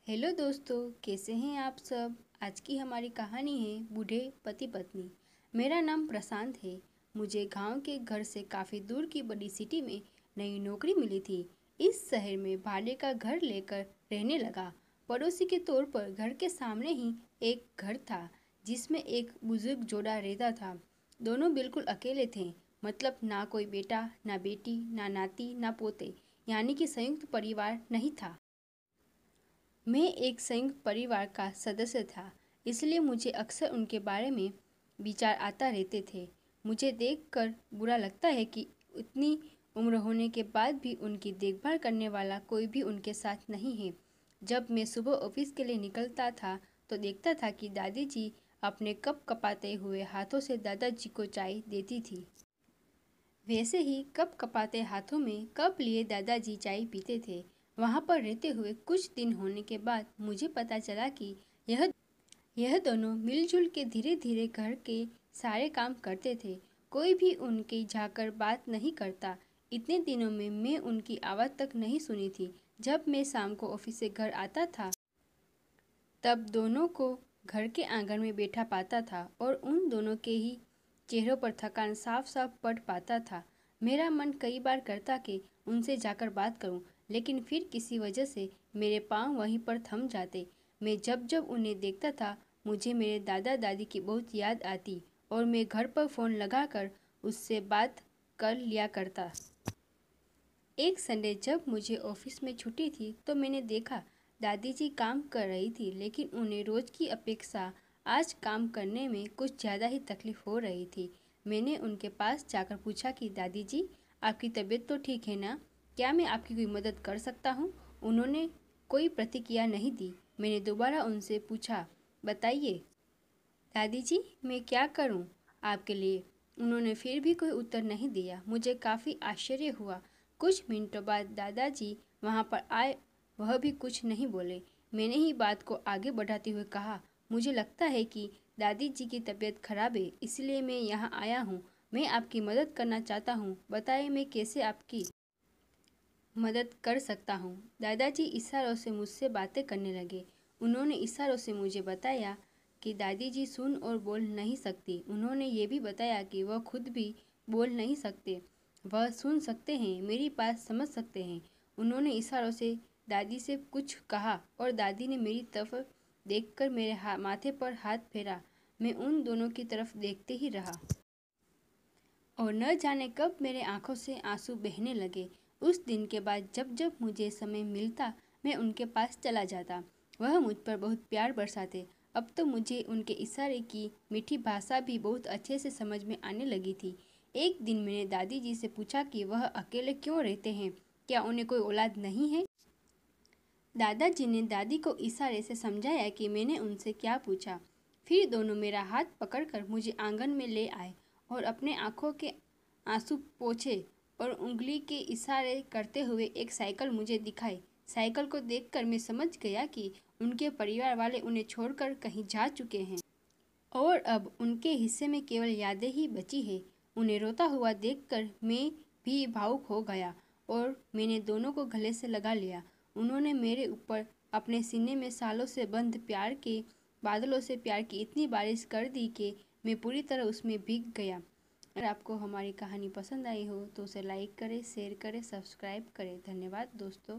Hello दोस्तों, कैसे हैं आप सब। आज की हमारी कहानी है बूढ़े पति पत्नी। मेरा नाम प्रशांत है। मुझे गांव के घर से काफ़ी दूर की बड़ी सिटी में नई नौकरी मिली थी। इस शहर में भाड़े का घर लेकर रहने लगा। पड़ोसी के तौर पर घर के सामने ही एक घर था जिसमें एक बुजुर्ग जोड़ा रहता था। दोनों बिल्कुल अकेले थे, मतलब ना कोई बेटा, ना बेटी, ना नाती, ना पोते, यानी कि संयुक्त परिवार नहीं था। मैं एक संयुक्त परिवार का सदस्य था, इसलिए मुझे अक्सर उनके बारे में विचार आता रहते थे। मुझे देखकर बुरा लगता है कि इतनी उम्र होने के बाद भी उनकी देखभाल करने वाला कोई भी उनके साथ नहीं है। जब मैं सुबह ऑफिस के लिए निकलता था तो देखता था कि दादी जी अपने कप कपाते हुए हाथों से दादाजी को चाय देती थी। वैसे ही कप कपाते हाथों में कप लिए दादाजी चाय पीते थे। वहाँ पर रहते हुए कुछ दिन होने के बाद मुझे पता चला कि यह दोनों मिलजुल के धीरे धीरे घर के सारे काम करते थे। कोई भी उनकी झाकर बात नहीं करता। इतने दिनों में मैं उनकी आवाज़ तक नहीं सुनी थी। जब मैं शाम को ऑफिस से घर आता था तब दोनों को घर के आंगन में बैठा पाता था और उन दोनों के ही चेहरों पर थकान साफ साफ पड़ पाता था। मेरा मन कई बार करता कि उनसे जाकर बात करूं, लेकिन फिर किसी वजह से मेरे पांव वहीं पर थम जाते। मैं जब जब उन्हें देखता था मुझे मेरे दादा दादी की बहुत याद आती और मैं घर पर फ़ोन लगाकर उससे बात कर लिया करता। एक संडे जब मुझे ऑफिस में छुट्टी थी तो मैंने देखा दादी जी काम कर रही थी, लेकिन उन्हें रोज़ की अपेक्षा आज काम करने में कुछ ज़्यादा ही तकलीफ हो रही थी। मैंने उनके पास जाकर पूछा कि दादी जी, आपकी तबीयत तो ठीक है ना? क्या मैं आपकी कोई मदद कर सकता हूँ? उन्होंने कोई प्रतिक्रिया नहीं दी। मैंने दोबारा उनसे पूछा, बताइए दादी जी, मैं क्या करूं आपके लिए? उन्होंने फिर भी कोई उत्तर नहीं दिया। मुझे काफ़ी आश्चर्य हुआ। कुछ मिनटों बाद दादाजी वहां पर आए। वह भी कुछ नहीं बोले। मैंने ही बात को आगे बढ़ाते हुए कहा, मुझे लगता है कि दादी जी की तबीयत खराब है, इसलिए मैं यहाँ आया हूँ। मैं आपकी मदद करना चाहता हूँ। बताइए मैं कैसे आपकी मदद कर सकता हूँ। दादाजी इशारों से मुझसे बातें करने लगे। उन्होंने इशारों से मुझे बताया कि दादी जी सुन और बोल नहीं सकती। उन्होंने ये भी बताया कि वह खुद भी बोल नहीं सकते, वह सुन सकते हैं, मेरी बात समझ सकते हैं। उन्होंने इशारों से दादी से कुछ कहा और दादी ने मेरी तरफ देखकर मेरे माथे पर हाथ फेरा। मैं उन दोनों की तरफ देखते ही रहा और न जाने कब मेरे आंखों से आंसू बहने लगे। उस दिन के बाद जब जब मुझे समय मिलता मैं उनके पास चला जाता। वह मुझ पर बहुत प्यार बरसाते। अब तो मुझे उनके इशारे की मीठी भाषा भी बहुत अच्छे से समझ में आने लगी थी। एक दिन मैंने दादी जी से पूछा कि वह अकेले क्यों रहते हैं, क्या उन्हें कोई औलाद नहीं है? दादाजी ने दादी को इशारे से समझाया कि मैंने उनसे क्या पूछा। फिर दोनों मेरा हाथ पकड़कर मुझे आंगन में ले आए और अपने आंखों के आंसू पोंछे और उंगली के इशारे करते हुए एक साइकिल मुझे दिखाई। साइकिल को देखकर मैं समझ गया कि उनके परिवार वाले उन्हें छोड़कर कहीं जा चुके हैं और अब उनके हिस्से में केवल यादें ही बची है। उन्हें रोता हुआ देखकर मैं भी भावुक हो गया और मैंने दोनों को गले से लगा लिया। उन्होंने मेरे ऊपर अपने सीने में सालों से बंद प्यार के बादलों से प्यार की इतनी बारिश कर दी कि मैं पूरी तरह उसमें भीग गया। अगर आपको हमारी कहानी पसंद आई हो तो उसे लाइक करें, शेयर करें, सब्सक्राइब करें। धन्यवाद दोस्तों।